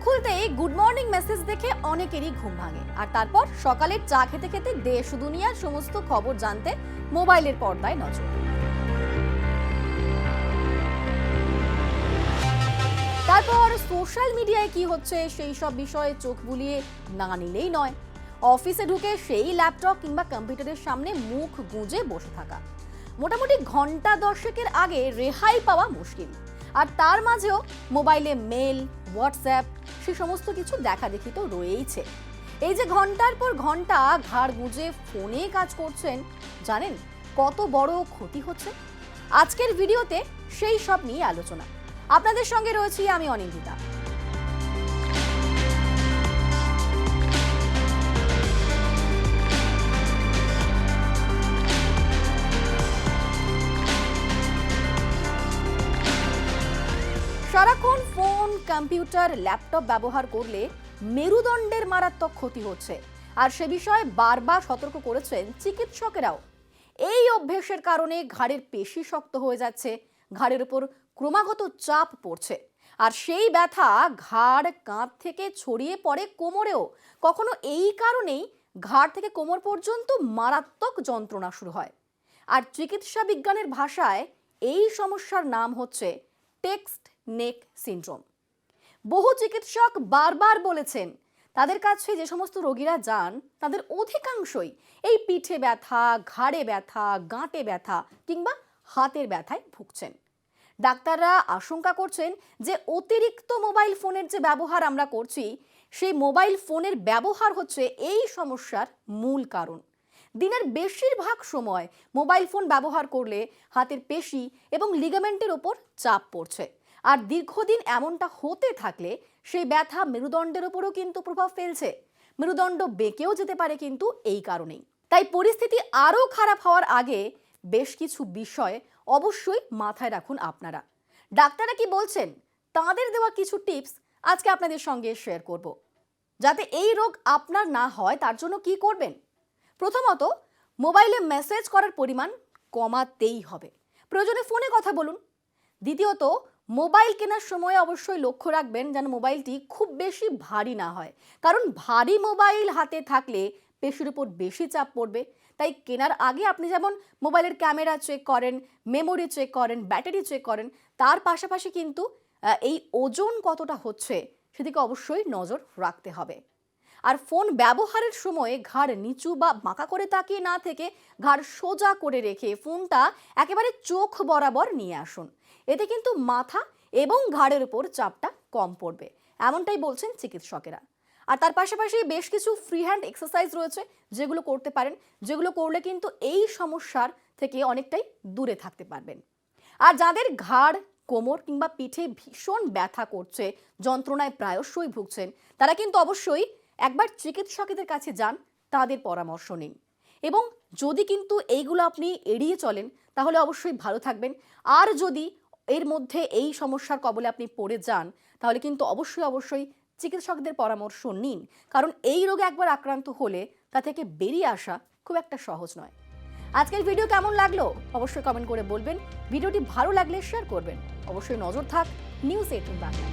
খুলতেই good morning message দেখে অনেকেরই ঘুম ভাঙে, আর তারপর সকালের চা খেতে খেতে দেশ দুনিয়ার সমস্ত খবর জানতে মোবাইলের পর্দায় নজর। তারপর সোশ্যাল মিডিয়ায় কি হচ্ছে সেই সব বিষয়ে চোখ বুলিয়ে না নিলেই নয়। অফিসে ঢুকে সেই ল্যাপটপ কিংবা কম্পিউটারের সামনে মুখ গুঁজে বসে থাকা, মোটামুটি ঘন্টা 10 আগে রেহাই পাওয়া মুশকিল। আর তার মাঝেও মোবাইলে মেল, হোয়াটসঅ্যাপ সে সমস্ত কিছু দেখা দেখি তো রয়েইছে। এই যে ঘন্টার পর ঘন্টা ঘাড় গুঁজে ফোনে কাজ করছেন, জানেন কত বড় ক্ষতি হচ্ছে? আজকের ভিডিওতে সেই সব নিয়ে আলোচনা। আপনাদের সঙ্গে রয়েছি আমি অনিন্দিতা। সারাক্ষণ ফোন, কম্পিউটার, ল্যাপটপ ব্যবহার করলে মেরুদণ্ডের মারাত্মক ক্ষতি হচ্ছে, আর সে বিষয়ে বারবার সতর্ক করেছেন চিকিৎসকেরাও। এই অভ্যেসের কারণে ঘাড়ের পেশি শক্ত হয়ে যাচ্ছে, ঘাড়ের উপর ক্রমাগত চাপ পড়ছে, আর সেই ব্যথা ঘাড়, কাঁধ থেকে ছড়িয়ে পড়ে কোমরেও। কখনো এই কারণেই ঘাড় থেকে কোমর পর্যন্ত মারাত্মক যন্ত্রণা শুরু হয়। আর চিকিৎসা বিজ্ঞানের ভাষায় এই সমস্যার নাম হচ্ছে টেক্সট নেক সিনড্রোম। বহু চিকিৎসক বারবার বলেছেন তাদের কাছে যে সমস্ত রোগীরা যান তাদের অধিকাংশই এই পিঠে ব্যথা, ঘাড়ে ব্যথা, গাঁটে ব্যথা কিংবা হাতের ব্যথায় ভুগছেন। ডাক্তাররা আশঙ্কা করছেন যে অতিরিক্ত মোবাইল ফোনের যে ব্যবহার আমরা করছি, সেই মোবাইল ফোনের ব্যবহার হচ্ছে এই সমস্যার মূল কারণ। দিনের বেশিরভাগ সময় মোবাইল ফোন ব্যবহার করলে হাতের পেশি এবং লিগামেন্টের ওপর চাপ পড়ছে, আর দীর্ঘদিন এমনটা হতে থাকলে সেই ব্যথা মেরুদণ্ডের উপরও কিন্তু প্রভাব ফেলছে। মেরুদণ্ড বেঁকেও যেতে পারে কিন্তু এই কারণেই। তাই পরিস্থিতি আরও খারাপ হওয়ার আগে বেশ কিছু বিষয় অবশ্যই মাথায় রাখুন আপনারা। ডাক্তাররা কি বলছেন তাদের দেওয়া কিছু টিপস আজকে আপনাদের সঙ্গে শেয়ার করব। যাতে এই রোগ আপনার না হয় তার জন্য কি করবেন? প্রথমত, মোবাইলে মেসেজ করার পরিমাণ কমাতেই হবে, প্রয়োজনে ফোনে কথা বলুন। দ্বিতীয়ত, মোবাইল কেনার সময় অবশ্যই লক্ষ্য রাখবেন যেন মোবাইলটি খুব বেশি ভারী না হয়, কারণ ভারী মোবাইল হাতে থাকলে পেশির উপর বেশি চাপ পড়বে। তাই কেনার আগে আপনি যেমন মোবাইলের ক্যামেরা চেক করেন, মেমোরি চেক করেন, ব্যাটারি চেক করেন, তার পাশাপাশি কিন্তু এই ওজন কতটা হচ্ছে সেদিকে অবশ্যই নজর রাখতে হবে। আর ফোন ব্যবহারের সময় ঘাড় নিচু বা বাঁকা করে তাকিয়ে না থেকে ঘাড় সোজা করে রেখে ফোনটা একেবারে চোখ বরাবর নিয়ে আসুন। এতে কিন্তু মাথা এবং ঘাড়ের উপর চাপটা কম পড়বে, এমনটাই বলছেন চিকিৎসকেরা। আর তার পাশাপাশি বেশ কিছু ফ্রি হ্যান্ড এক্সারসাইজ রয়েছে যেগুলো করতে পারেন, যেগুলো করলে কিন্তু এই সমস্যার থেকে অনেকটাই দূরে থাকতে পারবেন। আর যাদের ঘাড়, কোমর কিংবা পিঠে ভীষণ ব্যথা করছে, যন্ত্রণায় প্রায়শই ভুগছেন, তারা কিন্তু অবশ্যই একবার চিকিৎসকের কাছে যান, তাদের পরামর্শ নিন। এবং যদি কিন্তু এইগুলো আপনি এড়িয়ে চলেন তাহলে অবশ্যই ভালো থাকবেন। আর যদি এর মধ্যে এই সমস্যার কবলে আপনি পড়ে যান তাহলে কিন্তু অবশ্যই চিকিৎসকদের পরামর্শ নিন, কারণ এই রোগে একবার আক্রান্ত হলে তা থেকে বেরিয়ে আসা খুব একটা সহজ নয়। আজকের ভিডিও কেমন লাগলো অবশ্যই কমেন্ট করে বলবেন। ভিডিওটি ভালো লাগলে শেয়ার করবেন। অবশ্যই নজর থাক নিউজ 18 বাংলা।